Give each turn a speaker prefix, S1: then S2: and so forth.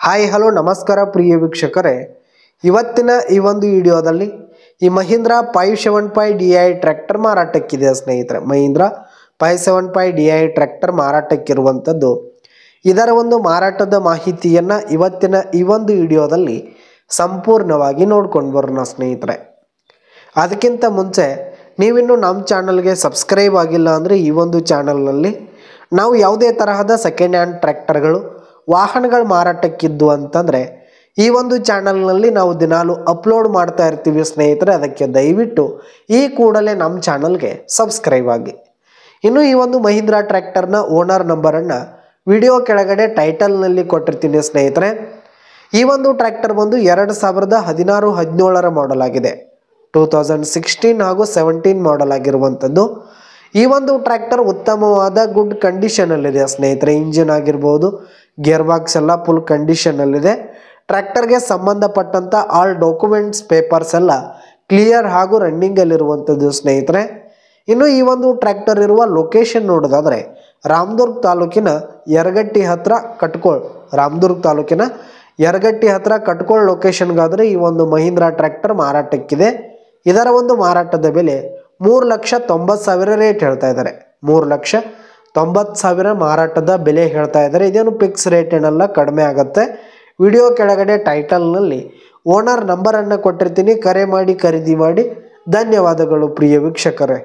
S1: Hi hello ನಮಸ್ಕಾರ ಪ್ರಿಯ ವೀಕ್ಷಕರೇ, ಇವತ್ತಿನ ಈ ಒಂದು ವಿಡಿಯೋದಲ್ಲಿ ಈ ಮಹೀಂದ್ರಾ 575 DI ಟ್ರ್ಯಾಕ್ಟರ್ ಮಾರಾಟಕ್ಕಿದೆ ಸ್ನೇಹಿತರೆ. ಮಹೀಂದ್ರಾ 575 DI ಟ್ರ್ಯಾಕ್ಟರ್ ಮಾರಾಟಕ್ಕಿರುವಂಥದ್ದು. ಇದರ ಒಂದು ಮಾರಾಟದ ಮಾಹಿತಿಯನ್ನು ಇವತ್ತಿನ ಈ ಒಂದು ವಿಡಿಯೋದಲ್ಲಿ ಸಂಪೂರ್ಣವಾಗಿ ನೋಡ್ಕೊಂಡು ಬರೋಣ ಸ್ನೇಹಿತರೆ. ಅದಕ್ಕಿಂತ ಮುಂಚೆ ನೀವಿನ್ನು ನಮ್ಮ ಚಾನಲ್ಗೆ ಸಬ್ಸ್ಕ್ರೈಬ್ ಆಗಿಲ್ಲ ಅಂದರೆ ಈ ಒಂದು ಚಾನಲ್ನಲ್ಲಿ ನಾವು ಯಾವುದೇ ತರಹದ ಸೆಕೆಂಡ್ ಹ್ಯಾಂಡ್ ಟ್ರ್ಯಾಕ್ಟರ್ಗಳು ವಾಹನಗಳು ಮಾರಾಟಕ್ಕಿದ್ದು ಅಂತಂದರೆ ಈ ಒಂದು ಚಾನಲ್ನಲ್ಲಿ ನಾವು ದಿನಾಲು ಅಪ್ಲೋಡ್ ಮಾಡ್ತಾ ಇರ್ತೀವಿ ಸ್ನೇಹಿತರೆ. ಅದಕ್ಕೆ ದಯವಿಟ್ಟು ಈ ಕೂಡಲೇ ನಮ್ಮ ಚಾನಲ್ಗೆ ಸಬ್ಸ್ಕ್ರೈಬ್ ಆಗಿ. ಇನ್ನು ಈ ಒಂದು ಮಹೀಂದ್ರಾ ಟ್ರ್ಯಾಕ್ಟರ್ನ ಓನರ್ ನಂಬರನ್ನು ವಿಡಿಯೋ ಕೆಳಗಡೆ ಟೈಟಲ್ನಲ್ಲಿ ಕೊಟ್ಟಿರ್ತೀನಿ ಸ್ನೇಹಿತರೆ. ಈ ಒಂದು ಟ್ರ್ಯಾಕ್ಟರ್ ಬಂದು 2016-17 ಮಾಡಲ್ ಆಗಿದೆ. 2016 ಹಾಗೂ 17 ಮಾಡಲ್ ಆಗಿರುವಂಥದ್ದು. ಈ ಒಂದು ಟ್ರ್ಯಾಕ್ಟರ್ ಉತ್ತಮವಾದ ಗುಡ್ ಕಂಡೀಷನಲ್ಲಿದೆ ಸ್ನೇಹಿತರೆ. ಇಂಜಿನ್ ಆಗಿರ್ಬೋದು, ಗೇರ್ ಬಾಕ್ಸ್ ಎಲ್ಲ ಫುಲ್ ಕಂಡೀಷನಲ್ಲಿದೆ. ಟ್ರ್ಯಾಕ್ಟರ್ಗೆ ಸಂಬಂಧಪಟ್ಟಂಥ ಆಲ್ ಡಾಕ್ಯುಮೆಂಟ್ಸ್ ಪೇಪರ್ಸ್ ಎಲ್ಲ ಕ್ಲಿಯರ್ ಹಾಗೂ ರನ್ನಿಂಗಲ್ಲಿರುವಂಥದ್ದು ಸ್ನೇಹಿತರೆ. ಇನ್ನು ಈ ಒಂದು ಟ್ರ್ಯಾಕ್ಟರ್ ಇರುವ ಲೊಕೇಶನ್ ನೋಡೋದಾದರೆ ರಾಮದುರ್ಗ ತಾಲೂಕಿನ ಯರಗಟ್ಟಿ ಹತ್ರ ಕಟ್ಕೋಳ್. ರಾಮದುರ್ಗ ತಾಲೂಕಿನ ಯರಗಟ್ಟಿ ಹತ್ರ ಕಟ್ಕೋಳ್ ಲೊಕೇಶನ್ಗಾದರೆ ಈ ಒಂದು ಮಹೀಂದ್ರಾ ಟ್ರ್ಯಾಕ್ಟರ್ ಮಾರಾಟಕ್ಕಿದೆ. ಇದರ ಒಂದು ಮಾರಾಟದ ಬೆಲೆ 3,90,000 ರೇಟ್ ಹೇಳ್ತಾ ಇದ್ದಾರೆ. 3,90,000 ಮಾರಾಟದ ಬೆಲೆ ಹೇಳ್ತಾ ಇದ್ದಾರೆ. ಇದೇನು ಫಿಕ್ಸ್ ರೇಟ್ ಏನಲ್ಲ, ಕಡಿಮೆ ಆಗುತ್ತೆ. ವಿಡಿಯೋ ಕೆಳಗಡೆ ಟೈಟಲ್ನಲ್ಲಿ ಓನರ್ ನಂಬರನ್ನು ಕೊಟ್ಟಿರ್ತೀನಿ, ಕರೆ ಮಾಡಿ ಖರೀದಿ ಮಾಡಿ. ಧನ್ಯವಾದಗಳು ಪ್ರಿಯ ವೀಕ್ಷಕರೇ.